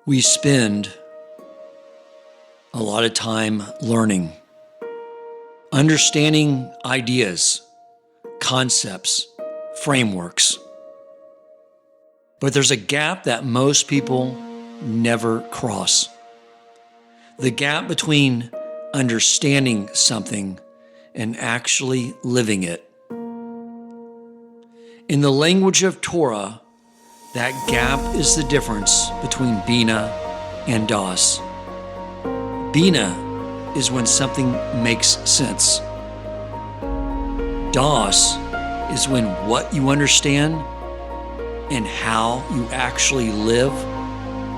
We spend a lot of time learning, understanding ideas, concepts, frameworks. But there's a gap that most people never cross. The gap between understanding something and actually living it. In the language of Torah, that gap is the difference between Bina and Das. Bina is when something makes sense. Das is when what you understand and how you actually live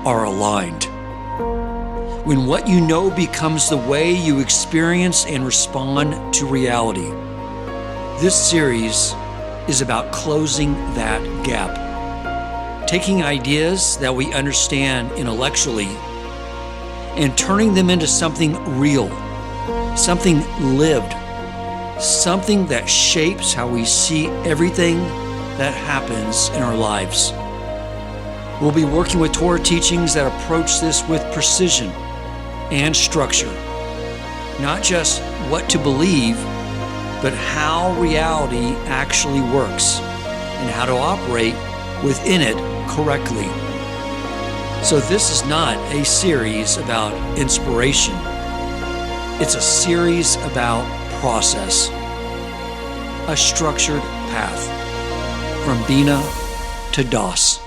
are aligned. When what you know becomes the way you experience and respond to reality. This series is about closing that gap. Taking ideas that we understand intellectually and turning them into something real, something lived, something that shapes how we see everything that happens in our lives. We'll be working with Torah teachings that approach this with precision and structure. Not just what to believe, but how reality actually works and how to operate within it correctly. So this is not a series about inspiration. It's a series about process, a structured path from Bina to Das.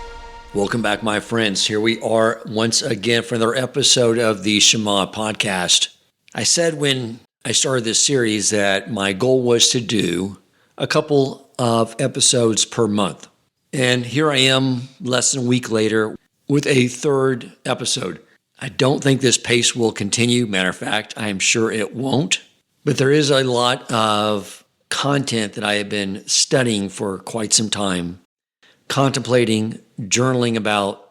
Welcome back, my friends. Here we are once again for another episode of the Shema podcast. I said when I started this series that my goal was to do a couple of episodes per month. And here I am less than a week later with a third episode. I don't think this pace will continue. Matter of fact, I am sure it won't. But there is a lot of content that I have been studying for quite some time, contemplating, journaling about.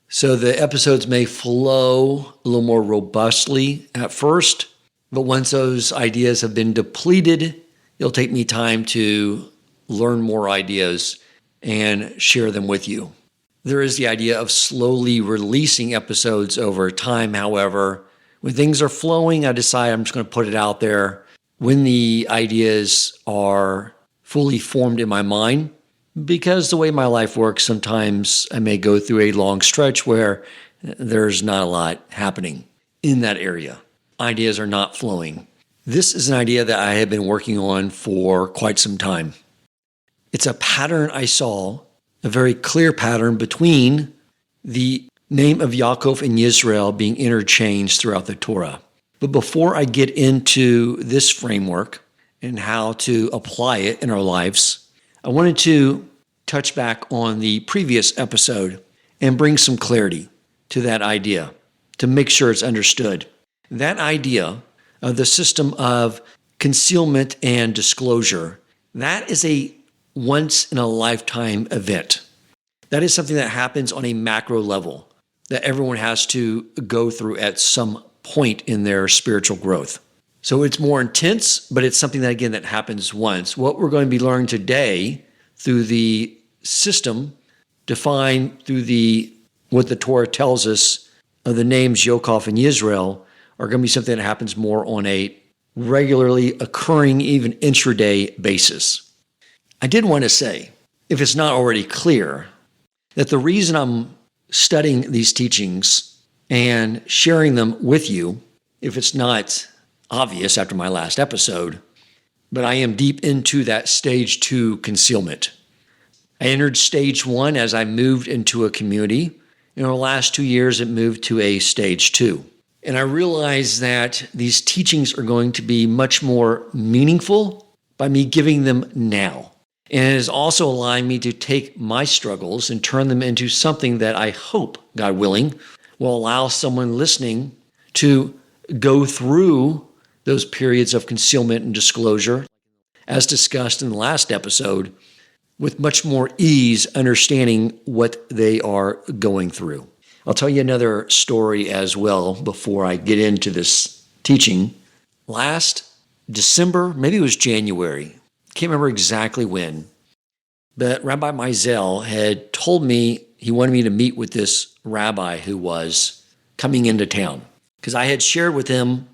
So the episodes may flow a little more robustly at first, but once those ideas have been depleted, it'll take me time to learn more ideas and share them with you. There is the idea of slowly releasing episodes over time. However, when things are flowing, I decide I'm just going to put it out there. When the ideas are fully formed in my mind, because the way my life works, sometimes I may go through a long stretch where there's not a lot happening in that area. Ideas are not flowing. This is an idea that I have been working on for quite some time. It's a pattern I saw, a very clear pattern between the name of Yaakov and Yisrael being interchanged throughout the Torah. But before I get into this framework and how to apply it in our lives, I wanted to touch back on the previous episode and bring some clarity to that idea to make sure it's understood. That idea of the system of concealment and disclosure, that is a once-in-a-lifetime event. That is something that happens on a macro level that everyone has to go through at some point in their spiritual growth. So it's more intense, but it's something that, again, that happens once. What we're going to be learning today through the system defined through what the Torah tells us of the names Yaakov and Yisrael are going to be something that happens more on a regularly occurring, even intraday basis. I did want to say, if it's not already clear, that the reason I'm studying these teachings and sharing them with you, if it's not obvious after my last episode, but I am deep into that stage 2 concealment. I entered stage 1 as I moved into a community. In the last 2 years, it moved to a stage 2. And I realized that these teachings are going to be much more meaningful by me giving them now. And it has also allowed me to take my struggles and turn them into something that I hope, God willing, will allow someone listening to go through those periods of concealment and disclosure, as discussed in the last episode, with much more ease, understanding what they are going through. I'll tell you another story as well before I get into this teaching. Last December, maybe it was January, can't remember exactly when, but Rabbi Mizell had told me he wanted me to meet with this rabbi who was coming into town. Because I had shared with him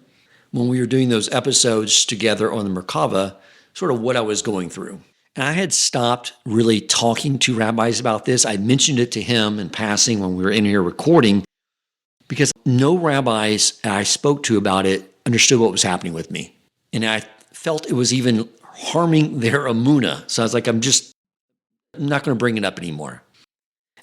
when we were doing those episodes together on the Merkava, sort of what I was going through. And I had stopped really talking to rabbis about this. I mentioned it to him in passing when we were in here recording, because no rabbis I spoke to about it understood what was happening with me. And I felt it was even harming their emunah. So I was like, I'm not going to bring it up anymore.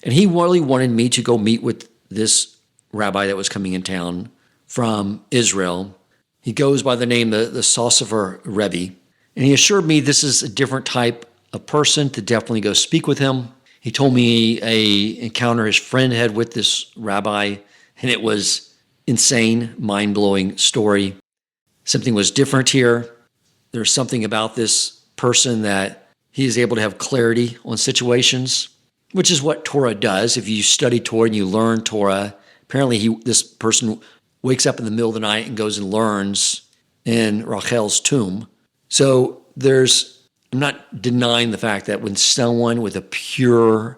And he really wanted me to go meet with this rabbi that was coming in town from Israel. He goes by the name the Sosifar Rebbe. And he assured me this is a different type of person, to definitely go speak with him. He told me a encounter his friend had with this rabbi, and it was insane, mind-blowing story. Something was different here. There's something about this person that he is able to have clarity on situations, which is what Torah does. If you study Torah and you learn Torah, apparently this person wakes up in the middle of the night and goes and learns in Rachel's tomb. So I'm not denying the fact that when someone with a pure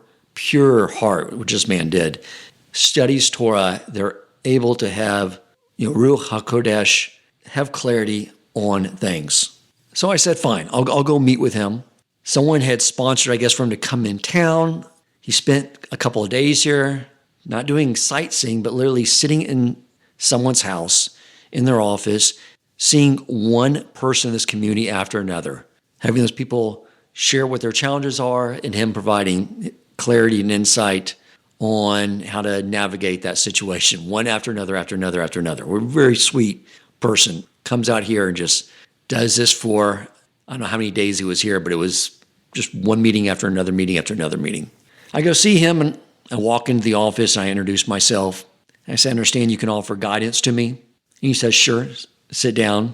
heart, which this man did, studies Torah, they're able to have, Ruach HaKodesh, have clarity on things. So I said, fine, I'll go meet with him. Someone had sponsored, I guess, for him to come in town. He spent a couple of days here, not doing sightseeing, but literally sitting in someone's house, in their office, seeing one person in this community after another, having those people share what their challenges are, and him providing clarity and insight on how to navigate that situation, one after another, after another, after another. We're a very sweet person, comes out here and just does this for, I don't know how many days he was here, but it was just one meeting after another meeting after another meeting. I go see him, and I walk into the office, and I introduce myself. I say, I understand you can offer guidance to me. And he says, sure, sit down.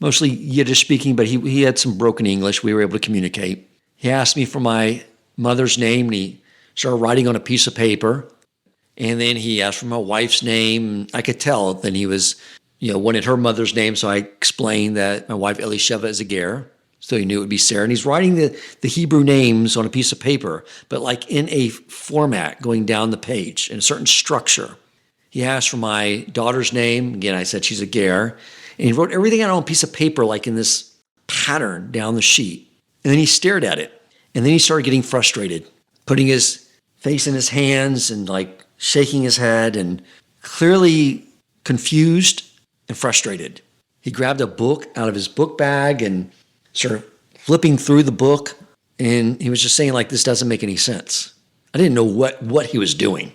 Mostly Yiddish speaking, but he had some broken English. We were able to communicate. He asked me for my mother's name, and he started writing on a piece of paper. And then he asked for my wife's name. I could tell then he was, wanted her mother's name. So I explained that my wife Elisheva is a ger. So he knew it would be Sarah. And he's writing the Hebrew names on a piece of paper, but like in a format going down the page in a certain structure. He asked for my daughter's name. Again, I said she's a ger. And he wrote everything out on a piece of paper, like in this pattern down the sheet. And then he stared at it. And then he started getting frustrated, putting his face in his hands and like shaking his head and clearly confused and frustrated. He grabbed a book out of his book bag and started flipping through the book. And he was just saying, like, this doesn't make any sense. I didn't know what he was doing,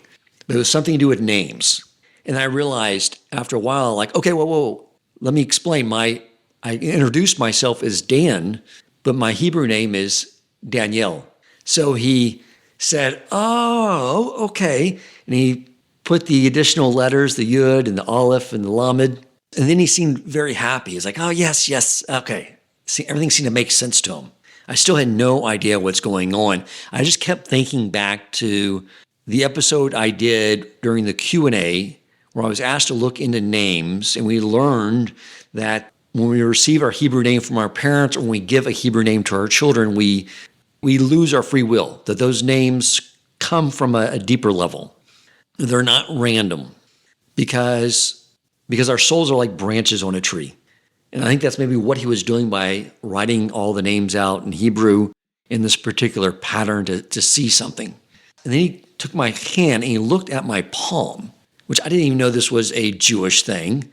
but it was something to do with names. And I realized after a while, like, okay, whoa. Let me explain. I introduced myself as Dan, but my Hebrew name is Daniel. So he said, oh, okay. And he put the additional letters, the Yud and the Aleph and the Lamed. And then he seemed very happy. He's like, oh, yes, okay. See, everything seemed to make sense to him. I still had no idea what's going on. I just kept thinking back to the episode I did during the Q&A where I was asked to look into names, and we learned that when we receive our Hebrew name from our parents, or when we give a Hebrew name to our children, we lose our free will, that those names come from a deeper level. They're not random because our souls are like branches on a tree. And I think that's maybe what he was doing by writing all the names out in Hebrew in this particular pattern to see something. And then he took my hand and he looked at my palm, which I didn't even know this was a Jewish thing.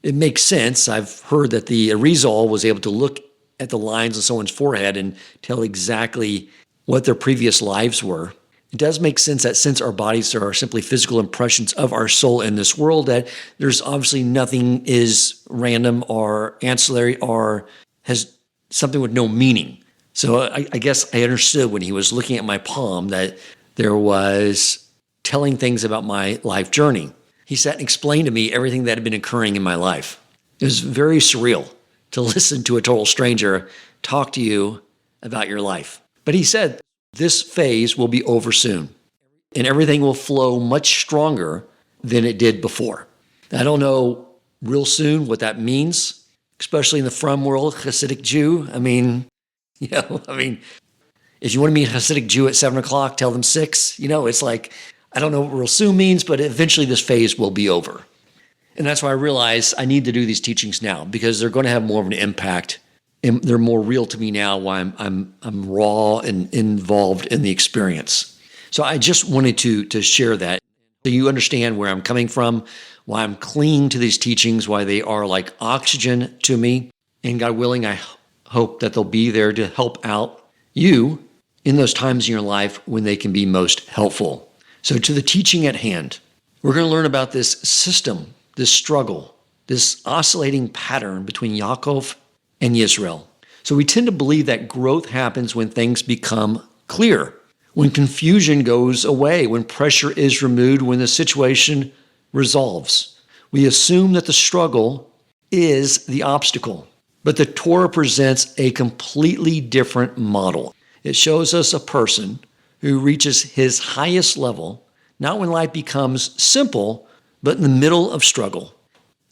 It makes sense. I've heard that the Arizal was able to look at the lines on someone's forehead and tell exactly what their previous lives were. It does make sense that since our bodies are simply physical impressions of our soul in this world, that there's obviously nothing is random or ancillary or has something with no meaning. So I guess I understood when he was looking at my palm that there was telling things about my life journey. He sat and explained to me everything that had been occurring in my life. It was very surreal to listen to a total stranger talk to you about your life. But he said, this phase will be over soon, and everything will flow much stronger than it did before. I don't know real soon what that means, especially in the From world, Hasidic Jew. If you want to meet a Hasidic Jew at 7 o'clock, tell them 6. It's like, I don't know what real soon means, but eventually this phase will be over. And that's why I realize I need to do these teachings now, because they're going to have more of an impact. And they're more real to me now while I'm raw and involved in the experience. So I just wanted to share that so you understand where I'm coming from, why I'm clinging to these teachings, why they are like oxygen to me. And God willing, I hope that they'll be there to help out you in those times in your life when they can be most helpful. So to the teaching at hand, we're going to learn about this system, this struggle, this oscillating pattern between Yaakov and Yisrael. So we tend to believe that growth happens when things become clear, when confusion goes away, when pressure is removed, when the situation resolves. We assume that the struggle is the obstacle. But the Torah presents a completely different model. It shows us a person who reaches his highest level, not when life becomes simple, but in the middle of struggle.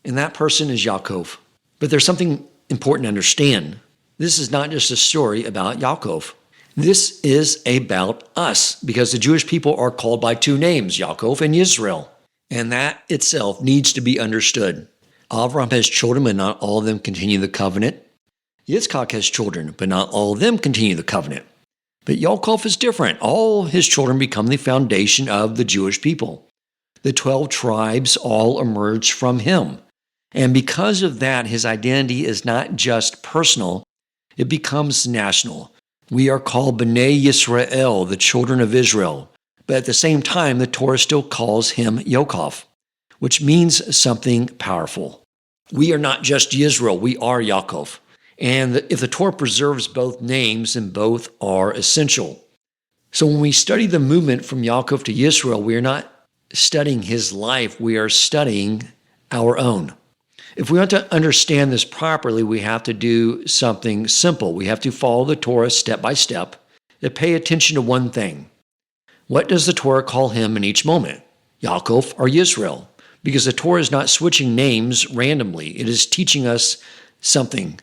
And that person is Yaakov. But there's something important to understand. This is not just a story about Yaakov. This is about us, because the Jewish people are called by two names, Yaakov and Yisrael. And that itself needs to be understood. Avraham has children, but not all of them continue the covenant. Yitzchak has children, but not all of them continue the covenant. But Yaakov is different. All his children become the foundation of the Jewish people. The 12 tribes all emerge from him. And because of that, his identity is not just personal, it becomes national. We are called B'nai Yisrael, the children of Israel. But at the same time, the Torah still calls him Yaakov, which means something powerful. We are not just Yisrael, we are Yaakov. And if the Torah preserves both names, then both are essential. So when we study the movement from Yaakov to Yisrael, we are not studying his life, we are studying our own. If we want to understand this properly, we have to do something simple. We have to follow the Torah step by step and pay attention to one thing. What does the Torah call him in each moment? Yaakov or Yisrael? Because the Torah is not switching names randomly. It is teaching us something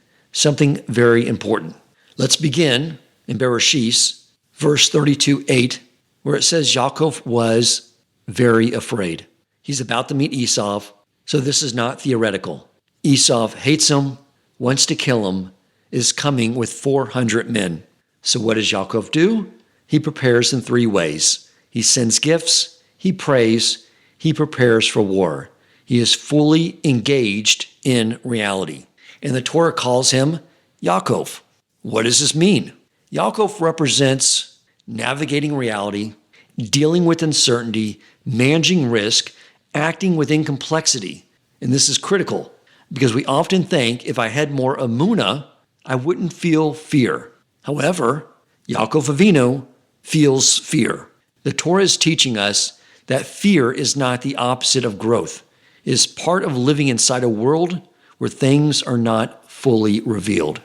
very important. Let's begin in Bereshit, verse 32:8, where it says Yaakov was very afraid. He's about to meet Esau, so this is not theoretical. Esau hates him, wants to kill him, is coming with 400 men. So what does Yaakov do? He prepares in 3 ways. He sends gifts, he prays, he prepares for war. He is fully engaged in reality. And the Torah calls him Yaakov. What does this mean? Yaakov represents navigating reality, dealing with uncertainty, managing risk, acting within complexity. And this is critical because we often think if I had more emunah, I wouldn't feel fear. However, Yaakov Avinu feels fear. The Torah is teaching us that fear is not the opposite of growth. It is part of living inside a world where things are not fully revealed.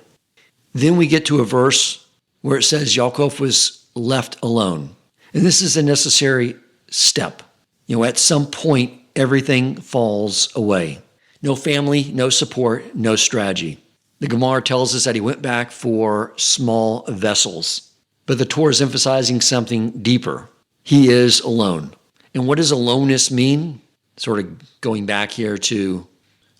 Then we get to a verse where it says Yaakov was left alone. And this is a necessary step. At some point, everything falls away. No family, no support, no strategy. The Gemara tells us that he went back for small vessels. But the Torah is emphasizing something deeper. He is alone. And what does aloneness mean? Sort of going back here to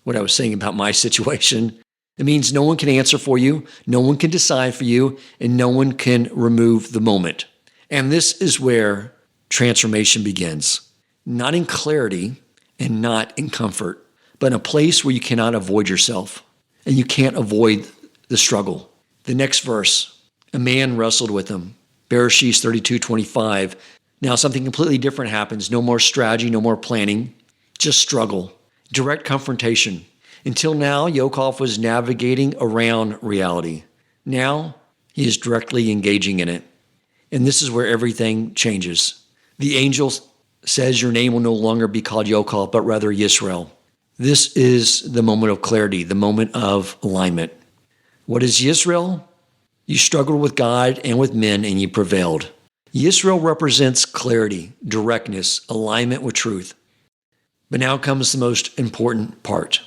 what I was saying about my situation. It means no one can answer for you, no one can decide for you, and no one can remove the moment. And this is where transformation begins. Not in clarity and not in comfort, but in a place where you cannot avoid yourself and you can't avoid the struggle. The next verse, a man wrestled with him. Bereshit 32:25. Now something completely different happens. No more strategy, no more planning, just struggle, direct confrontation. Until now, Yaakov was navigating around reality. Now, he is directly engaging in it. And this is where everything changes. The angel says your name will no longer be called Yaakov, but rather Yisrael. This is the moment of clarity, the moment of alignment. What is Yisrael? You struggled with God and with men, and you prevailed. Yisrael represents clarity, directness, alignment with truth. But now comes the most important part.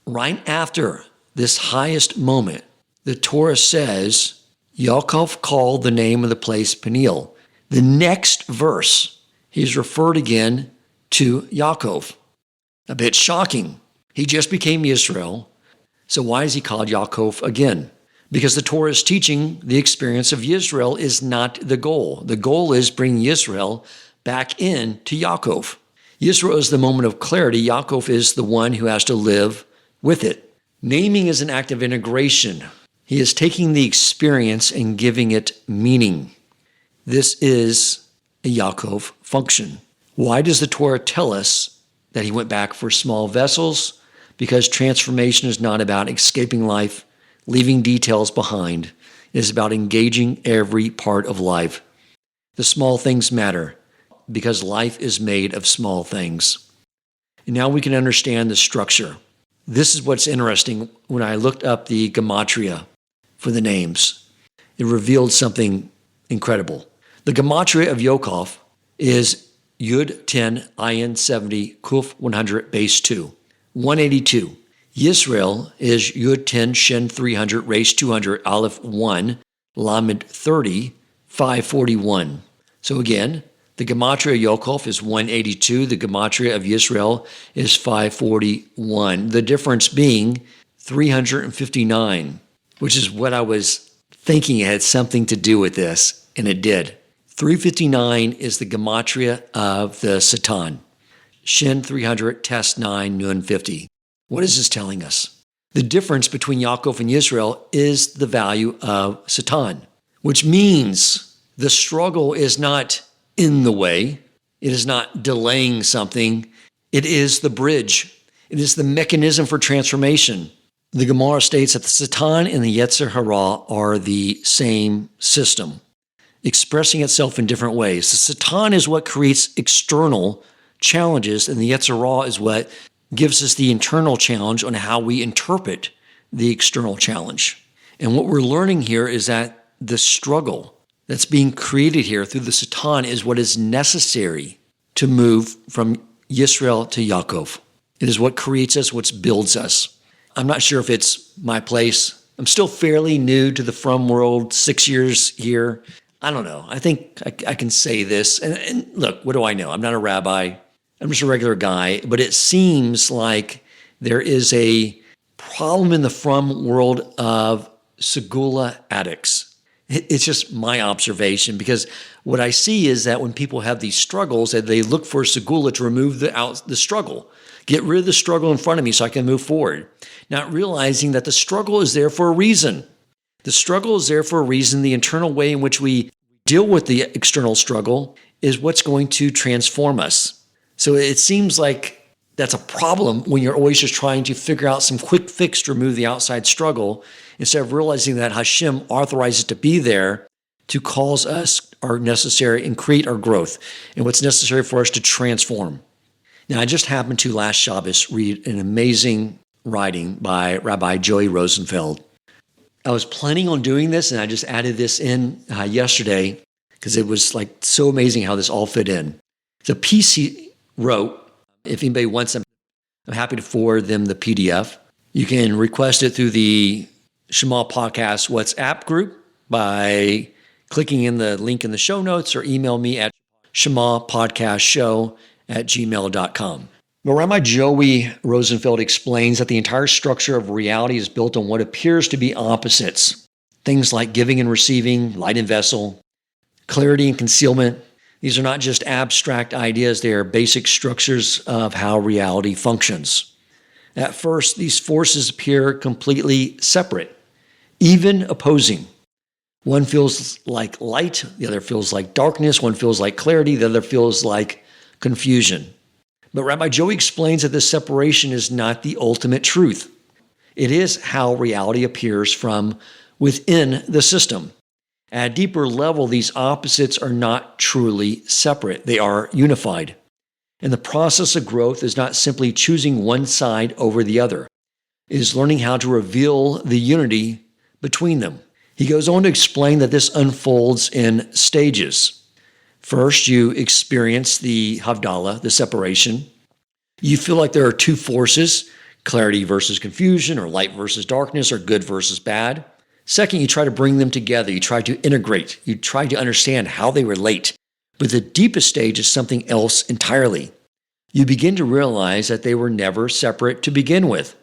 Right after this highest moment, the Torah says, Yaakov called the name of the place Peniel. The next verse, he's referred again to Yaakov. A bit shocking. He just became Israel. So why is he called Yaakov again? Because the Torah is teaching the experience of Israel is not the goal. The goal is bringing Israel back in to Yaakov. Yisrael is the moment of clarity. Yaakov is the one who has to live with it. Naming is an act of integration. He is taking the experience and giving it meaning. This is a Yaakov function. Why does the Torah tell us that he went back for small vessels? Because transformation is not about escaping life, leaving details behind. It is about engaging every part of life. The small things matter because life is made of small things. And now we can understand the structure. This is what's interesting. When I looked up the gematria for the names, it revealed something incredible. The gematria of Yaakov is Yud 10, Ayin 70, Kuf 100, base 2, 182. Yisrael is Yud 10, Shin 300, Resh 200, Aleph 1, Lamed 30, 541. So again, the gematria of Yaakov is 182. The gematria of Yisrael is 541. The difference being 359, which is what I was thinking had something to do with this, and it did. 359 is the gematria of the Satan. Shin 300, Test 9, Nun 50. What is this telling us? The difference between Yaakov and Yisrael is the value of Satan, which means the struggle is not in the way. It is not delaying something. It is the bridge. It is the mechanism for transformation. The Gemara states that the Satan and the Yetzer Hara are the same system, expressing itself in different ways. The Satan is what creates external challenges, and the Yetzer Hara is what gives us the internal challenge on how we interpret the external challenge. And what we're learning here is that the struggle that's being created here through the Satan is what is necessary to move from Yisrael to Yaakov. It is what creates us, what builds us. I'm not sure if it's my place. I'm still fairly new to the From world, 6 years here. I don't know. I think I can say this. And look, what do I know? I'm not a rabbi. I'm just a regular guy. But it seems like there is a problem in the From world of segula addicts. It's just my observation, because what I see is that when people have these struggles, that they look for segula to remove the struggle, get rid of the struggle in front of me so I can move forward, not realizing that the struggle is there for a reason. The struggle is there for a reason. The internal way in which we deal with the external struggle is what's going to transform us. So it seems like that's a problem when you're always just trying to figure out some quick fix to remove the outside struggle, instead of realizing that Hashem authorizes to be there to cause us our necessary and create our growth and what's necessary for us to transform. Now, I just happened to last Shabbos read an amazing writing by Rabbi Joey Rosenfeld. I was planning on doing this, and I just added this in yesterday because it was like so amazing how this all fit in. It's a piece he wrote. If anybody wants them, I'm happy to forward them the PDF. You can request it through the Shema Podcast WhatsApp group by clicking in the link in the show notes, or email me at shemapodcastshow@gmail.com. But Rabbi Joey Rosenfeld explains that the entire structure of reality is built on what appears to be opposites. Things like giving and receiving, light and vessel, clarity and concealment. These are not just abstract ideas, they are basic structures of how reality functions. At first, these forces appear completely separate, even opposing. One feels like light, the other feels like darkness, one feels like clarity, the other feels like confusion. But Rabbi Joey explains that this separation is not the ultimate truth. It is how reality appears from within the system. At a deeper level, these opposites are not truly separate. They are unified. And the process of growth is not simply choosing one side over the other. It is learning how to reveal the unity between them. He goes on to explain that this unfolds in stages. First, you experience the Havdalah, the separation. You feel like there are two forces, clarity versus confusion, or light versus darkness, or good versus bad. Second, you try to bring them together. You try to integrate. You try to understand how they relate. But the deepest stage is something else entirely. You begin to realize that they were never separate to begin with,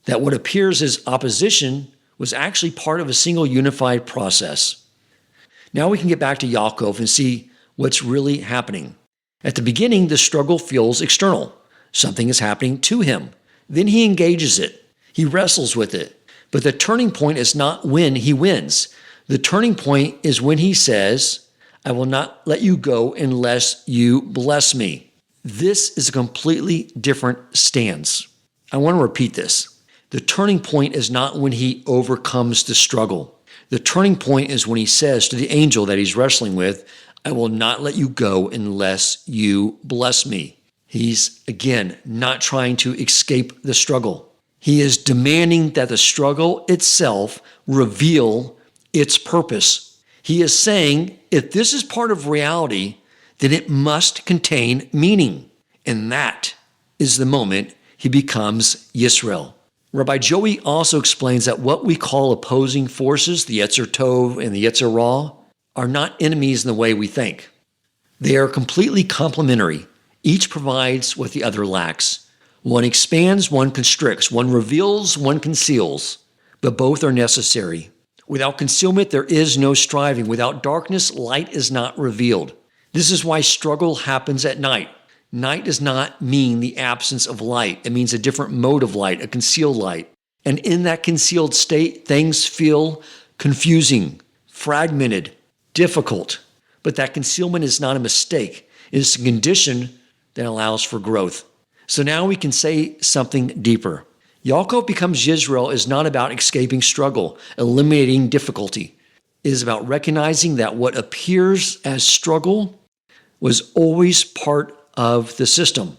that what appears as opposition was actually part of a single unified process. Now we can get back to Yaakov and see what's really happening. At the beginning, the struggle feels external. Something is happening to him. Then he engages it. He wrestles with it. But the turning point is not when he wins. The turning point is when he says, I will not let you go unless you bless me. This is a completely different stance. I want to repeat this. The turning point is not when he overcomes the struggle. The turning point is when he says to the angel that he's wrestling with, I will not let you go unless you bless me. He's, again, not trying to escape the struggle. He is demanding that the struggle itself reveal its purpose. He is saying, if this is part of reality, then it must contain meaning. And that is the moment he becomes Yisrael. Rabbi Joey also explains that what we call opposing forces, the Yetzer Tov and the Yetzer Ra, are not enemies in the way we think. They are completely complementary. Each provides what the other lacks. One expands, one constricts. One reveals, one conceals. But both are necessary. Without concealment, there is no striving. Without darkness, light is not revealed. This is why struggle happens at night. Night does not mean the absence of light. It means a different mode of light, a concealed light. And in that concealed state, things feel confusing, fragmented, difficult. But that concealment is not a mistake. It is a condition that allows for growth. So now we can say something deeper. Yaakov becomes Yisrael is not about escaping struggle, eliminating difficulty. It is about recognizing that what appears as struggle was always part of the system,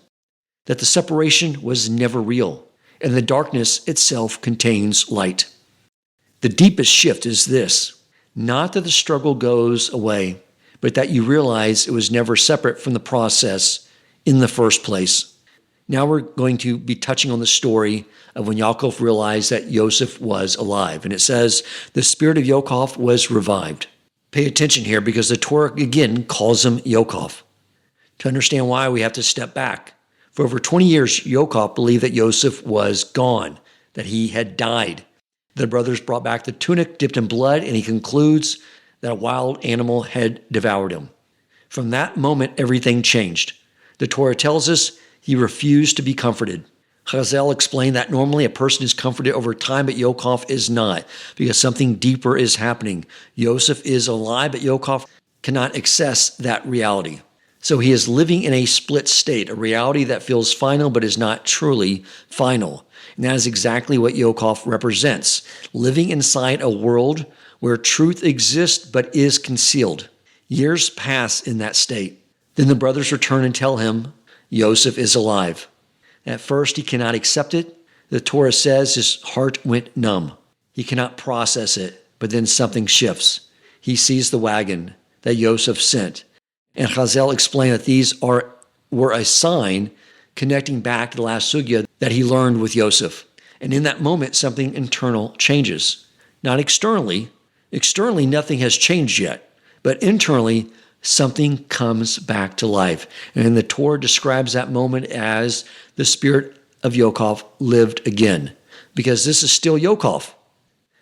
that the separation was never real, and the darkness itself contains light. The deepest shift is this, not that the struggle goes away, but that you realize it was never separate from the process in the first place. Now we're going to be touching on the story of when Yaakov realized that Yosef was alive. And it says, the spirit of Yaakov was revived. Pay attention here because the Torah again calls him Yaakov. To understand why, we have to step back. For over 20 years, Yaakov believed that Yosef was gone, that he had died. The brothers brought back the tunic dipped in blood, and he concludes that a wild animal had devoured him. From that moment, everything changed. The Torah tells us he refused to be comforted. Chazal explained that normally a person is comforted over time, but Yaakov is not, because something deeper is happening. Yosef is alive, but Yaakov cannot access that reality. So he is living in a split state, a reality that feels final but is not truly final. And that is exactly what Yaakov represents, living inside a world where truth exists but is concealed. Years pass in that state. Then the brothers return and tell him, Yosef is alive. At first, he cannot accept it. The Torah says his heart went numb. He cannot process it, but then something shifts. He sees the wagon that Yosef sent. And Chazal explained that these were a sign connecting back to the last sugya that he learned with Yosef. And in that moment, something internal changes. Not externally. Externally, nothing has changed yet. But internally, something comes back to life. And the Torah describes that moment as the spirit of Yaakov lived again. Because this is still Yaakov.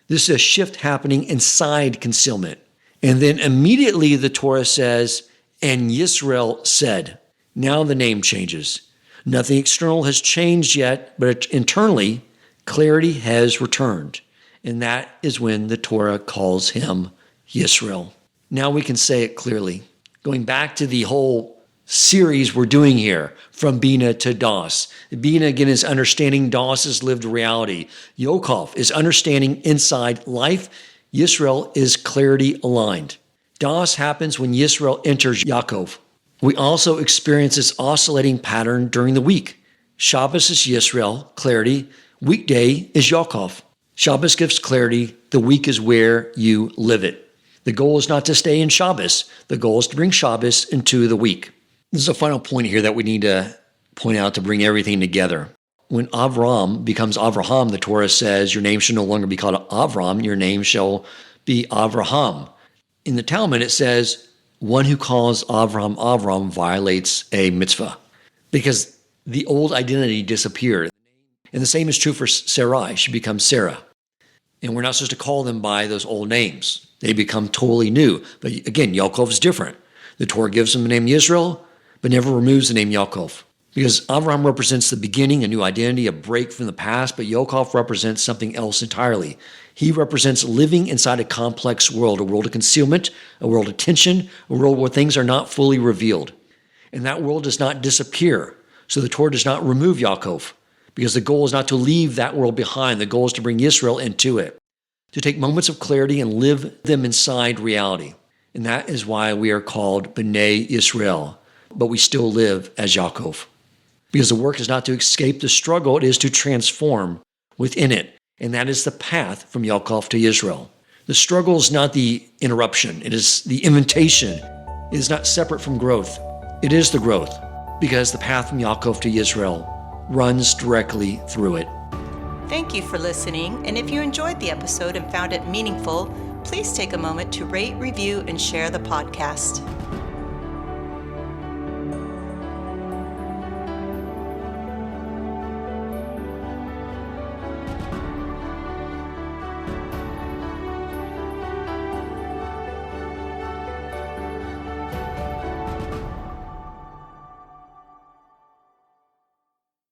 This is a shift happening inside concealment. And then immediately the Torah says, and Yisrael said. Now the name changes. Nothing external has changed yet, but internally, clarity has returned. And that is when the Torah calls him Yisrael. Now we can say it clearly. Going back to the whole series we're doing here, from Bina to Das. Bina, again, is understanding Das is lived reality. Yaakov is understanding inside life. Yisrael is clarity aligned. Das happens when Yisrael enters Yaakov. We also experience this oscillating pattern during the week. Shabbos is Yisrael, clarity. Weekday is Yaakov. Shabbos gives clarity. The week is where you live it. The goal is not to stay in Shabbos. The goal is to bring Shabbos into the week. This is a final point here that we need to point out to bring everything together. When Avram becomes Avraham, the Torah says, your name shall no longer be called Avram, your name shall be Avraham. In the Talmud, it says, one who calls Avram Avram violates a mitzvah because the old identity disappeared. And the same is true for Sarai. She becomes Sarah. And we're not supposed to call them by those old names. They become totally new. But again, Yaakov is different. The Torah gives him the name Yisrael, but never removes the name Yaakov. Because Avraham represents the beginning, a new identity, a break from the past, but Yaakov represents something else entirely. He represents living inside a complex world, a world of concealment, a world of tension, a world where things are not fully revealed. And that world does not disappear. So the Torah does not remove Yaakov, because the goal is not to leave that world behind. The goal is to bring Yisrael into it, to take moments of clarity and live them inside reality. And that is why we are called B'nai Yisrael, but we still live as Yaakov. Because the work is not to escape the struggle, it is to transform within it. And that is the path from Yaakov to Israel. The struggle is not the interruption, it is the invitation. It is not separate from growth. It is the growth, because the path from Yaakov to Israel runs directly through it. Thank you for listening, and if you enjoyed the episode and found it meaningful, please take a moment to rate, review, and share the podcast.